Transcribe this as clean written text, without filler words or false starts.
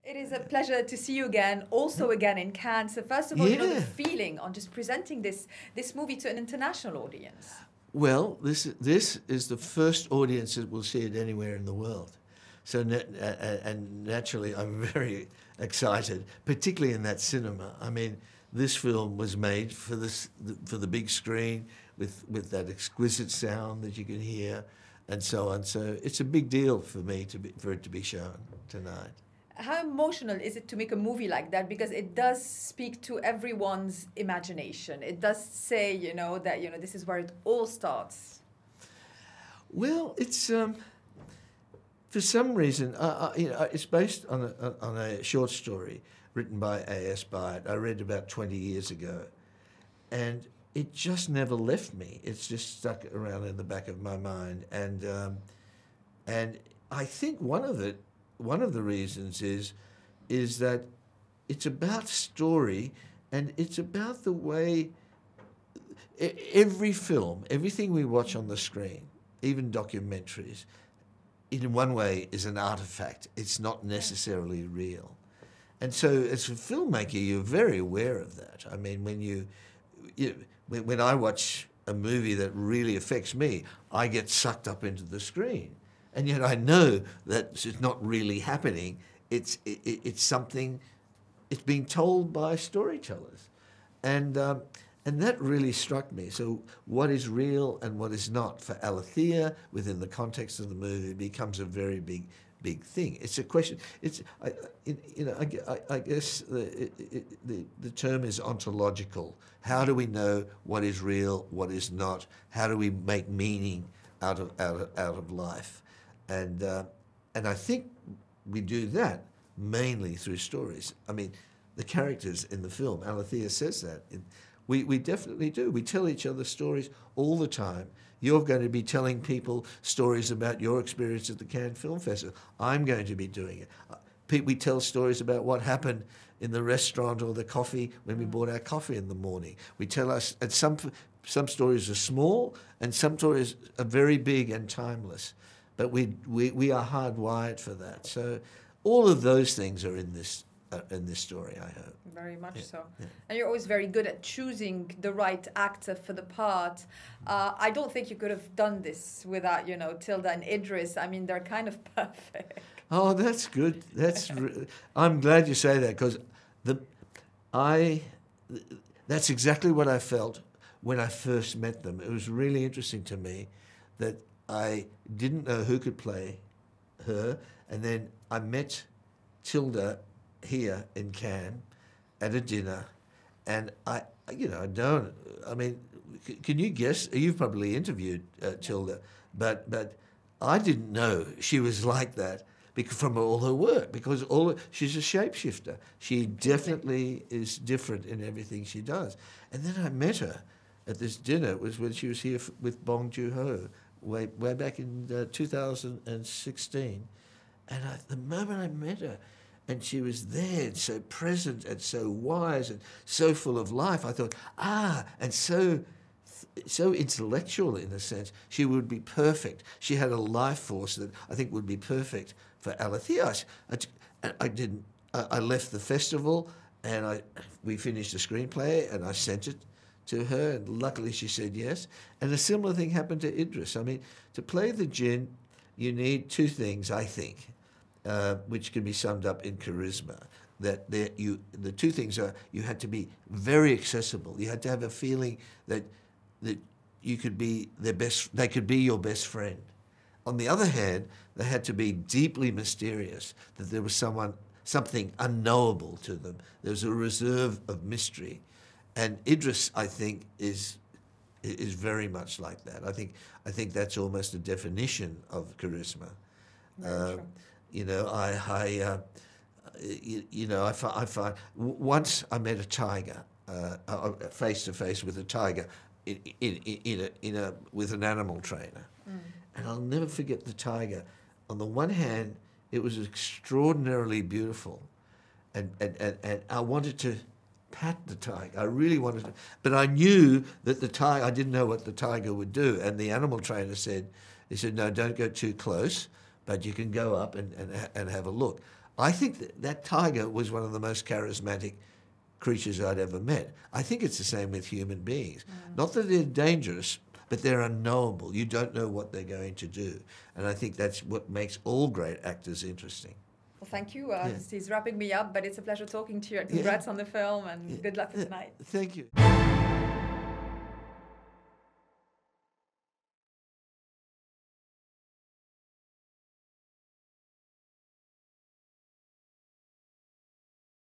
It is a pleasure to see you again, also again in Cannes. So first of all, the feeling on just presenting this movie to an international audience. Well, this is the first audience that will see it anywhere in the world. So, and naturally, I'm very excited, particularly in that cinema. I mean, this film was made for the big screen with that exquisite sound that you can hear, and so on. So it's a big deal for me for it to be shown tonight. How emotional is it to make a movie like that? Because it does speak to everyone's imagination. It does say, that this is where it all starts. Well, it's for some reason, it's based on a short story written by A.S. Byatt. I read about 20 years ago, and it just never left me. It's just stuck around in the back of my mind, and I think one of the reasons is that it's about story, and it's about the way every film, everything we watch on the screen, even documentaries, in one way is an artifact. It's not necessarily real. And so as a filmmaker, you're very aware of that. I mean, when I watch a movie that really affects me, I get sucked up into the screen. And yet I know that it's not really happening. It's something, it's being told by storytellers. And that really struck me. So what is real and what is not for Alethea within the context of the movie becomes a very big thing. It's a question. I guess the term is ontological. How do we know what is real, what is not? How do we make meaning out of life? And I think we do that mainly through stories. I mean, the characters in the film, Alethea says that. We definitely do. We tell each other stories all the time. You're going to be telling people stories about your experience at the Cannes Film Festival. I'm going to be doing it. We tell stories about what happened in the restaurant or the coffee when we bought our coffee in the morning. We tell us, and some stories are small and some stories are very big and timeless. But we are hardwired for that. So all of those things are in this story, I hope. Very much so. Yeah. And you're always very good at choosing the right actor for the part. I don't think you could have done this without, Tilda and Idris. I mean, they're kind of perfect. Oh, that's good. I'm glad you say that, because that's exactly what I felt when I first met them. It was really interesting to me that I didn't know who could play her, and then I met Tilda here in Cannes at a dinner, and can you guess? You've probably interviewed Tilda, but I didn't know she was like that from all her work, because she's a shapeshifter. She definitely is different in everything she does. And then I met her at this dinner. It was when she was here with Bong Joon-ho, way back in 2016, and the moment I met her, and she was there and so present and so wise and so full of life, I thought, and so intellectual in a sense, she would be perfect. She had a life force that I think would be perfect for Alethea. I left the festival and we finished the screenplay and I sent it to her, and luckily she said yes. And a similar thing happened to Idris. I mean, to play the djinn, you need two things, I think, which can be summed up in charisma. The two things are, you had to be very accessible. You had to have a feeling that you could be they could be your best friend. On the other hand, they had to be deeply mysterious, that there was something unknowable to them. There was a reserve of mystery. And Idris, I think, is very much like that. I think that's almost a definition of charisma. I find once I met a tiger, face to face with a tiger, with an animal trainer, and I'll never forget the tiger. On the one hand, it was extraordinarily beautiful, and I wanted to pat the tiger. I really wanted to, but I knew that the tiger, I didn't know what the tiger would do. And the animal trainer said, no, don't go too close, but you can go up and have a look. I think that tiger was one of the most charismatic creatures I'd ever met. I think it's the same with human beings. Not that they're dangerous, but they're unknowable. You don't know what they're going to do. And I think that's what makes all great actors interesting. Well, thank you. He's wrapping me up, but it's a pleasure talking to you. Congrats on the film, and good luck for tonight. Thank you.